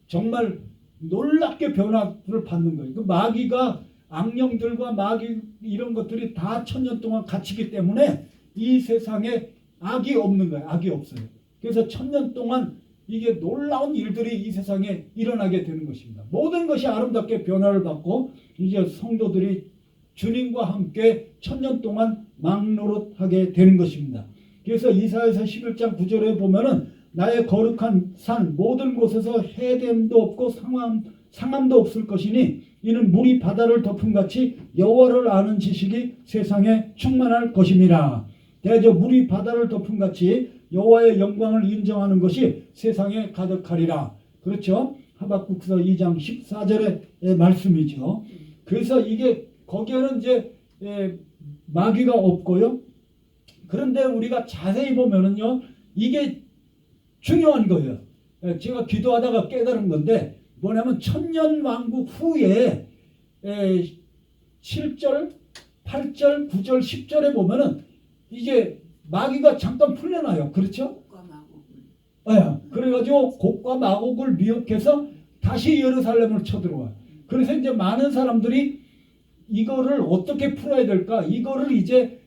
정말 놀랍게 변화를 받는 거예요. 그 마귀가 악령들과 마귀 이런 것들이 다 1000년 동안 갇히기 때문에 이 세상에 악이 없는 거예요. 악이 없어요. 그래서 1000년 동안 이게 놀라운 일들이 이 세상에 일어나게 되는 것입니다. 모든 것이 아름답게 변화를 받고 이제 성도들이 주님과 함께 1000년 동안 막노릇하게 되는 것입니다. 그래서 이사야서 11장 9절에 보면은 나의 거룩한 산 모든 곳에서 해됨도 없고 상함도 없을 것이니 이는 물이 바다를 덮음같이 여호와를 아는 지식이 세상에 충만할 것임이라. 대저 물이 바다를 덮음같이 여호와의 영광을 인정하는 것이 세상에 가득하리라. 그렇죠? 하박국서 2장 14절의 말씀이죠. 그래서 이게 거기에는 이제 마귀가 없고요. 그런데 우리가 자세히 보면은요, 이게 중요한 거예요. 제가 기도하다가 깨달은 건데 뭐냐면 천년왕국 후에 7절, 8절, 9절, 10절에 보면은 이제 마귀가 잠깐 풀려나요. 그렇죠? 곡과 마곡을. 그래가지고 곡과 마곡을 미혹해서 다시 예루살렘을 쳐들어와요. 그래서 이제 많은 사람들이 이거를 어떻게 풀어야 될까? 이거를 이제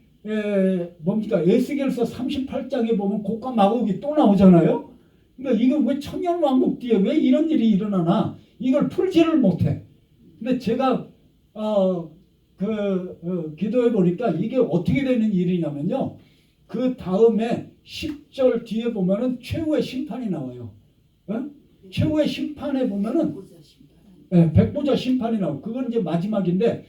뭡니까? 에스겔서 38장에 보면 곡과 마곡이 또 나오잖아요. 그러니까 이거 왜 천년왕국 뒤에 왜 이런 일이 일어나나? 이걸 풀지를 못해. 근데 제가 기도해 보니까 이게 어떻게 되는 일이냐면요. 그 다음에 10절 뒤에 보면은 최후의 심판이 나와요. 최후의 심판에 보면은 백보자 심판이 나오고 그건 이제 마지막인데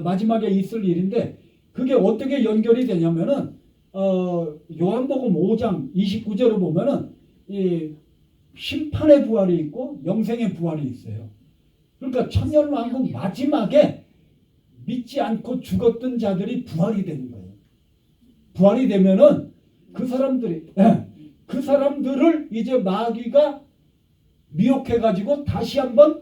마지막에 있을 일인데 그게 어떻게 연결이 되냐면은 요한복음 5장 29절을 보면은 이 심판의 부활이 있고 영생의 부활이 있어요. 그러니까 천년왕국 마지막에 믿지 않고 죽었던 자들이 부활이 되는 거예요. 부활이 되면은 그 사람들을 이제 마귀가 미혹해 가지고 다시 한번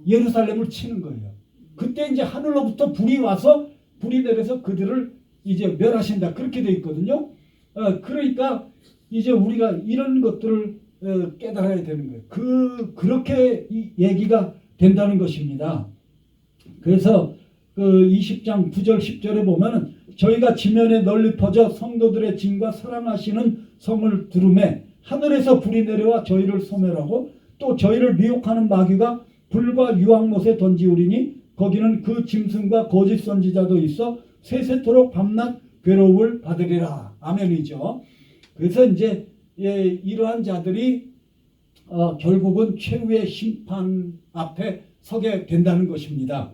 예루살렘을 치는 거예요. 그때 이제 하늘로부터 불이 와서 불이 내려서 그들을 이제 멸하신다. 그렇게 돼 있거든요. 그러니까 이제 우리가 이런 것들을 깨달아야 되는 거예요. 그렇게 얘기가 된다는 것입니다. 그래서 그 20장 9절 10절에 보면은 저희가 지면에 널리 퍼져 성도들의 짐과 사랑하시는 성을 두루매 하늘에서 불이 내려와 저희를 소멸하고 또 저희를 미혹하는 마귀가 불과 유황못에 던지우리니 거기는 그 짐승과 거짓 선지자도 있어 세세토록 밤낮 괴로움을 받으리라. 아멘이죠. 그래서 이제 이러한 자들이 결국은 최후의 심판 앞에 서게 된다는 것입니다.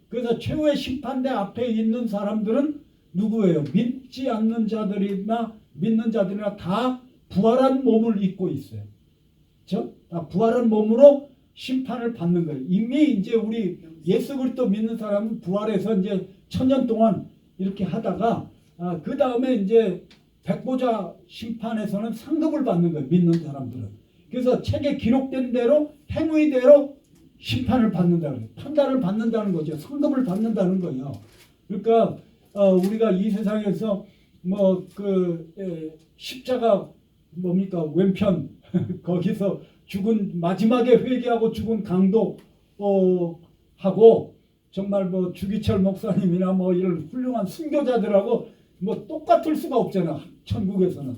그래서 최후의 심판대 앞에 있는 사람들은 누구예요? 믿지 않는 자들이나 믿는 자들이나 다 부활한 몸을 입고 있어요. 그렇죠? 다 부활한 몸으로 심판을 받는 거예요. 이미 이제 우리 예수 그리스도 믿는 사람은 부활해서 이제 1000년 동안 이렇게 하다가 그 다음에 이제 백보자 심판에서는 상급을 받는 거예요. 믿는 사람들은. 그래서 책에 기록된 대로 행위대로 심판을 받는다는 거예요. 판단을 받는다는 거죠. 상급을 받는다는 거예요. 그러니까 우리가 이 세상에서 십자가 뭡니까 왼편 거기서 죽은 마지막에 회개하고 죽은 강도 하고 정말 주기철 목사님이나 이런 훌륭한 순교자들하고 똑같을 수가 없잖아. 천국에서는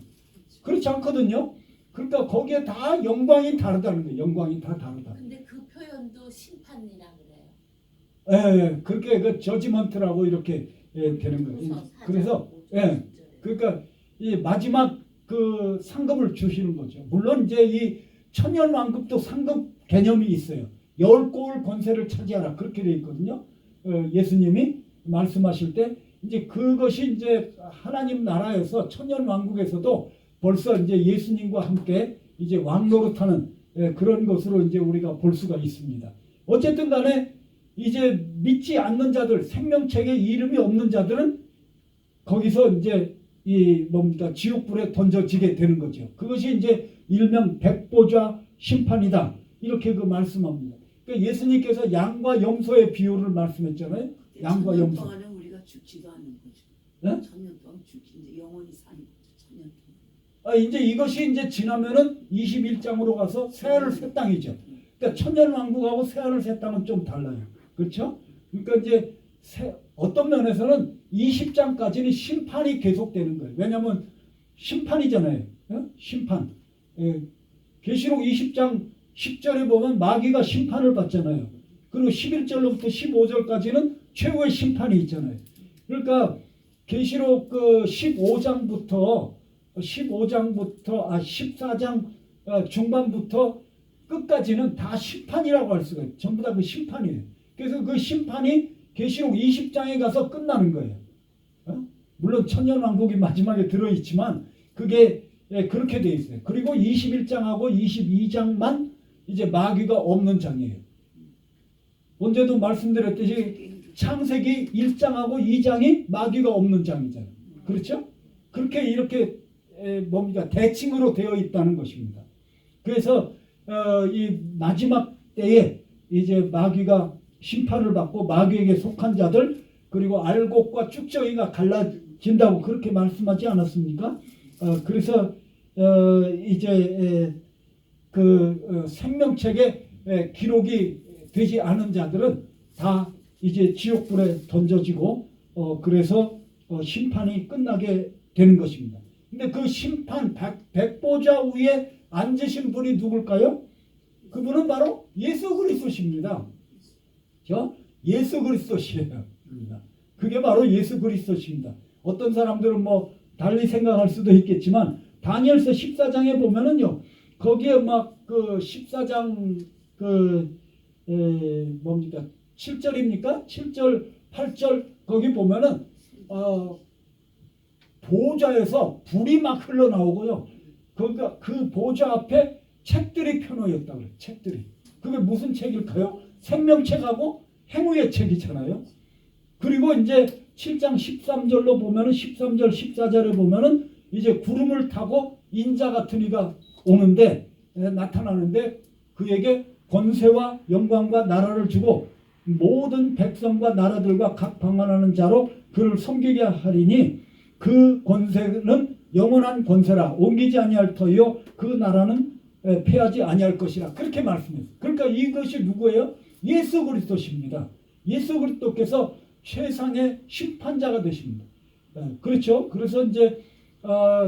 그렇지 않거든요. 그러니까 거기에 다 영광이 다르다는 거예요. 영광이 다 다르다. 근데 그 표현도 심판이라 그래요. 그렇게 그 저지먼트라고 이렇게 되는 거예요. 그래서 그러니까 이 마지막 그 상급을 주시는 거죠. 물론 이제 이 천년왕국도 상급 개념이 있어요. 10고을 권세를 차지하라 그렇게 되어 있거든요. 예수님이 말씀하실 때 이제 그것이 이제 하나님 나라에서 천년왕국에서도 벌써 이제 예수님과 함께 이제 왕노릇하는 그런 것으로 이제 우리가 볼 수가 있습니다. 어쨌든 간에 이제 믿지 않는 자들, 생명책에 이름이 없는 자들은 거기서 이제 지옥불에 던져지게 되는 거죠. 그것이 이제 일명 백보자 심판이다. 이렇게 말씀합니다. 그러니까 예수님께서 양과 염소의 비유를 말씀했잖아요. 양과 염소. 1000년 동안은 우리가 죽지도 않는 거죠. 네? 1000년 동안 죽지 이제 영원히 사는 거죠. 1000년 동안. 이제 이것이 이제 지나면은 21장으로 가서 새하늘 새 땅이죠. 그러니까 천년왕국하고 새하늘 새 땅은 좀 달라요. 그렇죠? 그러니까 이제 어떤 면에서는 20장까지는 심판이 계속되는 거예요. 왜냐하면 심판이잖아요. 심판. 계시록 20장 10절에 보면 마귀가 심판을 받잖아요. 그리고 11절로부터 15절까지는 최후의 심판이 있잖아요. 그러니까 계시록 그 14장 14장 중반부터 끝까지는 다 심판이라고 할 수가 있어요. 전부 다 그 심판이에요. 그래서 그 심판이 계시록 20장에 가서 끝나는 거예요. 물론 천년왕국이 마지막에 들어있지만 그게 그렇게 돼 있어요. 그리고 21장하고 22장만 이제 마귀가 없는 장이에요. 언제도 말씀드렸듯이 창세기 1장하고 2장이 마귀가 없는 장이잖아요. 그렇죠? 그렇게 이렇게 뭡니까 대칭으로 되어 있다는 것입니다. 그래서 이 마지막 때에 이제 마귀가 심판을 받고 마귀에게 속한 자들 그리고 알곡과 쭉정이가 갈라진다고 그렇게 말씀하지 않았습니까? 그래서 이제 그 생명책에 기록이 되지 않은 자들은 다 이제 지옥불에 던져지고 그래서 심판이 끝나게 되는 것입니다. 근데 그 심판 백보좌 위에 앉으신 분이 누굴까요? 그분은 바로 예수 그리스도십니다. 예수 그리스도시에요. 그게 바로 예수 그리스도십니다. 어떤 사람들은 뭐 달리 생각할 수도 있겠지만 다니엘서 14장에 보면은요. 거기에 막 그 14장 뭡니까? 7절입니까? 7절, 8절 거기 보면은 보좌에서 불이 막 흘러나오고요. 그러니까 그 보좌 앞에 책들이 펴놓였다고 그래요. 책들이. 그게 무슨 책일까요? 생명책하고 행위의 책이잖아요. 그리고 이제 7장 13절로 보면은 13절 14절에 보면은 이제 구름을 타고 인자 같은 이가 오는데 나타나는데 그에게 권세와 영광과 나라를 주고 모든 백성과 나라들과 각 방언하는 자로 그를 섬기게 하리니 그 권세는 영원한 권세라 옮기지 아니할 터이요 그 나라는 패하지 아니할 것이라 그렇게 말씀했어요. 그러니까 이것이 누구예요? 예수 그리스도십니다. 예수 그리스도께서 세상의 심판자가 되십니다. 그렇죠? 그래서 이제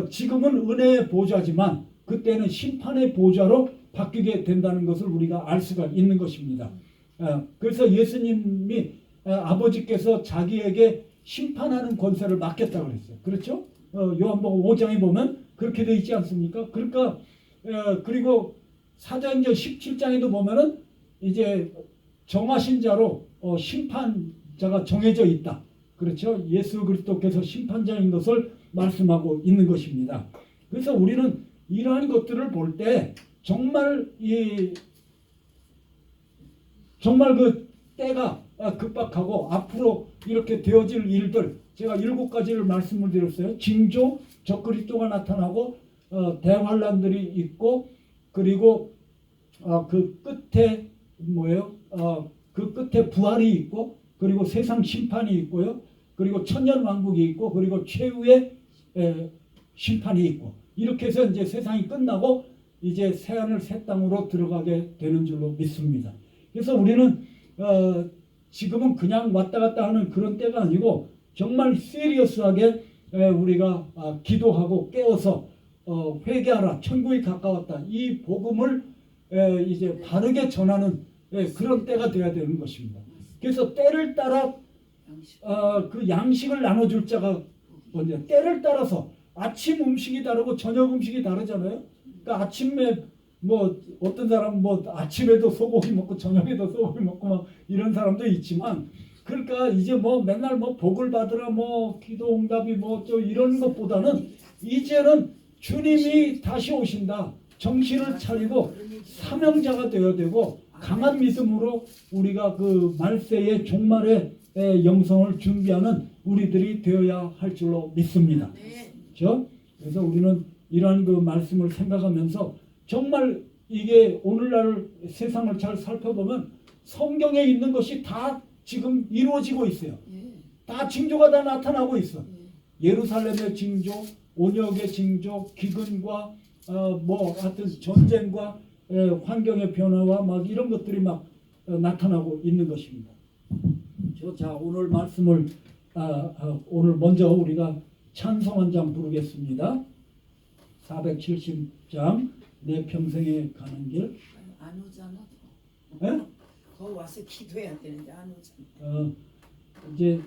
지금은 은혜의 보좌지만 그때는 심판의 보좌로 바뀌게 된다는 것을 우리가 알 수가 있는 것입니다. 그래서 예수님이 아버지께서 자기에게 심판하는 권세를 맡겼다고 그랬어요. 그렇죠? 요한복음 5장에 보면 그렇게 되어 있지 않습니까? 그러니까 그리고 사도행전 17장에도 보면은 이제 정하신 자로 심판자가 정해져 있다. 그렇죠? 예수 그리스도께서 심판자인 것을 말씀하고 있는 것입니다. 그래서 우리는 이러한 것들을 볼 때 정말 정말 그 때가 급박하고 앞으로 이렇게 되어질 일들 제가 7가지를 말씀을 드렸어요. 징조, 적그리스도가 나타나고 대환란들이 있고 그리고 그 끝에 뭐예요? 그 끝에 부활이 있고 그리고 세상 심판이 있고요. 그리고 천년왕국이 있고 그리고 최후의 심판이 있고 이렇게 해서 이제 세상이 끝나고 이제 새하늘 새 땅으로 들어가게 되는 줄로 믿습니다. 그래서 우리는 지금은 그냥 왔다 갔다 하는 그런 때가 아니고 정말 시리어스하게 우리가 기도하고 깨어서 회개하라 천국이 가까웠다 이 복음을 이제 바르게 전하는 그런 때가 되어야 되는 것입니다. 그래서 때를 따라 그 양식을 나눠줄 자가 뭔냐 때를 따라서 아침 음식이 다르고 저녁 음식이 다르잖아요. 그러니까 아침에 뭐 어떤 사람 뭐 아침에도 소고기 먹고 저녁에도 소고기 먹고 막 이런 사람도 있지만 그러니까 이제 뭐 맨날 뭐 복을 받으라 뭐 기도 응답이 뭐 저 이런 것보다는 이제는 주님이 다시 오신다. 정신을 차리고 사명자가 되어야 되고 강한 믿음으로 우리가 그 말세의 종말의 영성을 준비하는 우리들이 되어야 할 줄로 믿습니다. 그렇죠? 그래서 우리는 이러한 그 말씀을 생각하면서 정말 이게 오늘날 세상을 잘 살펴보면 성경에 있는 것이 다 지금 이루어지고 있어요. 다 징조가 다 나타나고 있어. 예루살렘의 징조, 온역의 징조, 기근과 뭐 하여튼 전쟁과 환경의 변화와 막 이런 것들이 막 나타나고 있는 것입니다. 자, 오늘 말씀을 오늘 먼저 우리가 찬송 한 장 부르겠습니다. 470장 내 평생에 가는 길. 안 오잖아. 예? 더 와서 기도해야 되는데 안 오잖아. 이제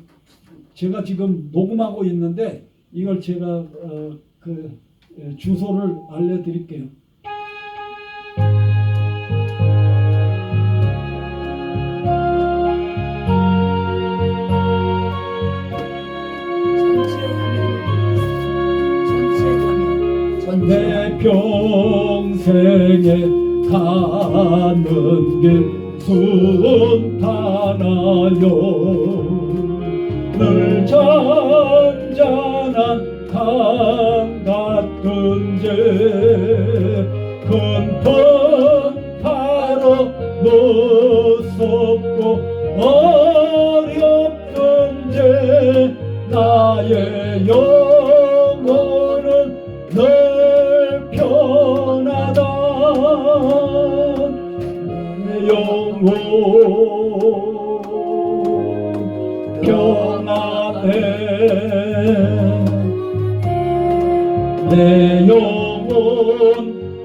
제가 지금 녹음하고 있는데 이걸 제가 주소를 알려드릴게요. 내 평생에 가는 길 순탄하여 늘 잔잔한 강 같은데 큰풍 바로 무섭고 어렵던데 나의 영혼은 늘 편하다. 내 영혼 평안해.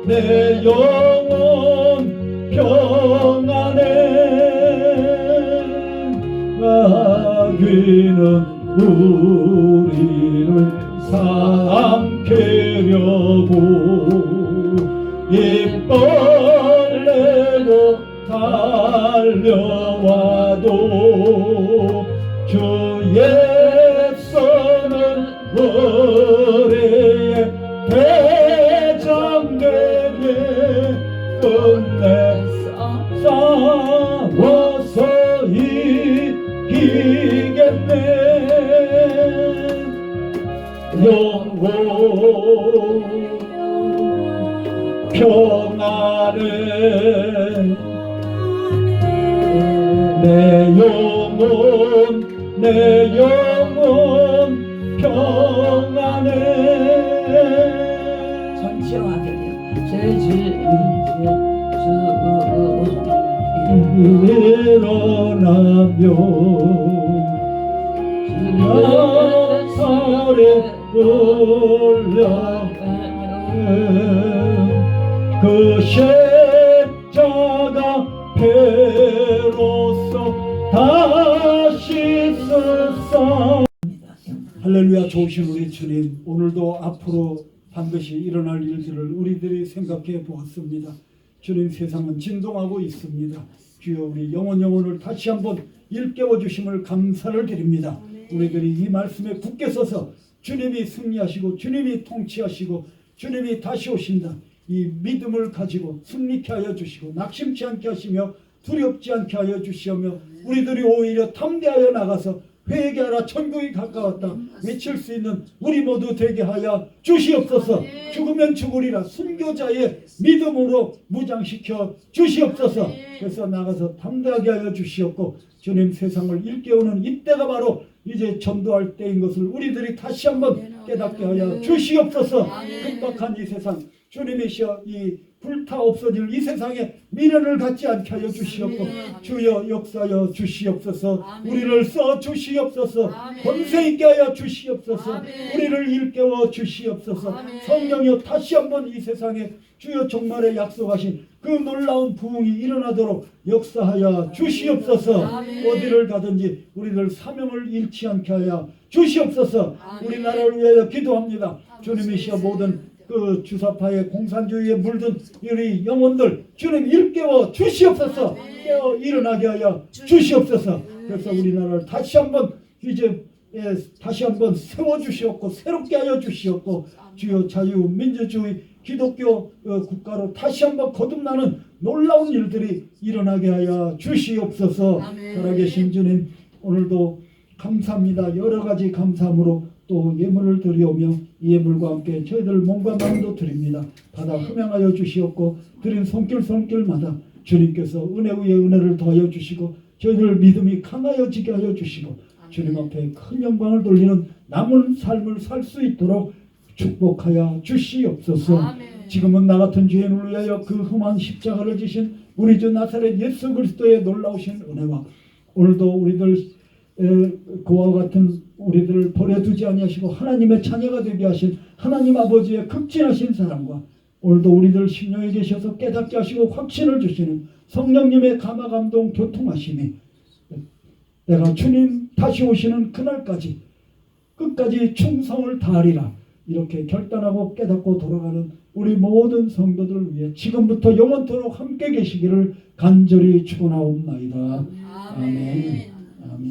내 영혼 평안해. 마귀는 우리를 삼키려고 입 벌리고 달려와도 주의 손은 우리의 대장되게 끝내 싸워서 이기겠네. 영혼 평안해. 내 영혼 평안해. 전치형하겠네요. 일어나며 나살에 올려 그 십자가 배로써 다시 쓰사. 할렐루야. 좋으신 우리 주님, 오늘도 앞으로 반드시 일어날 일들을 우리들이 생각해 보았습니다. 주님, 세상은 진동하고 있습니다. 주여, 우리 영혼을 다시 한번 일깨워 주심을 감사를 드립니다. 우리들이 이 말씀에 굳게 서서 주님이 승리하시고 주님이 통치하시고 주님이 다시 오신다, 이 믿음을 가지고 승리케 하여 주시고 낙심치 않게 하시며 두렵지 않게 하여 주시며 우리들이 오히려 탐대하여 나가서 회개하라 천국이 가까웠다 외칠 수 있는 우리 모두 되게 하여 주시옵소서. 죽으면 죽으리라 순교자의 믿음으로 무장시켜 주시옵소서. 그래서 나가서 담대하게 하여 주시옵고 주님, 세상을 일깨우는 이때가 바로 이제 전도할 때인 것을 우리들이 다시 한번 깨닫게 하여 주시옵소서. 급박한 이 세상, 주님이시여 이 불타 없어질 이 세상에 미련을 갖지 않게 하여 주시옵고 주여 역사하여 주시옵소서. 우리를 써 주시옵소서. 권세 있게 하여 주시옵소서. 우리를 일깨워 주시옵소서. 성령이여 다시 한번 이 세상에 주여 종말에 약속하신 그 놀라운 부흥이 일어나도록 역사하여 주시옵소서. 어디를 가든지 우리들 사명을 잃지 않게 하여 주시옵소서. 우리나라를 위하여 기도합니다. 주님이시여 모든 그 주사파의 공산주의에 물든 우리 영혼들 주님 일깨워 주시옵소서. 깨어 일어나게 하여 주시옵소서. 그래서 우리나라를 다시 한번 이제 다시 한번 세워 주시옵고 새롭게 하여 주시옵고 주여 자유민주주의 기독교 국가로 다시 한번 거듭나는 놀라운 일들이 일어나게 하여 주시옵소서. 살아계신 주님, 오늘도 감사합니다. 여러 가지 감사함으로 또 예물을 드리오며 이 예물과 함께 저희들 몸과 마음도 드립니다. 받아 흠양하여 주시옵고 드린 손길마다 주님께서 은혜 위에 은혜를 더하여 주시고 저희들 믿음이 강하여지게 하여 주시고 주님 앞에 큰 영광을 돌리는 남은 삶을 살 수 있도록 축복하여 주시옵소서. 지금은 나 같은 죄인을 위하여 그 험한 십자가를 지신 우리 주 나사렛 예수 그리스도의 놀라우신 은혜와 오늘도 우리들 그와 같은 우리들을 버려두지 아니하시고 하나님의 자녀가 되게 하신 하나님 아버지의 극진하신 사랑과 오늘도 우리들 심령에 계셔서 깨닫게 하시고 확신을 주시는 성령님의 감화 감동 교통하심이 내가 주님 다시 오시는 그날까지 끝까지 충성을 다하리라 이렇게 결단하고 깨닫고 돌아가는 우리 모든 성도들을 위해 지금부터 영원토록 함께 계시기를 간절히 축원하옵나이다. 아멘. 아멘.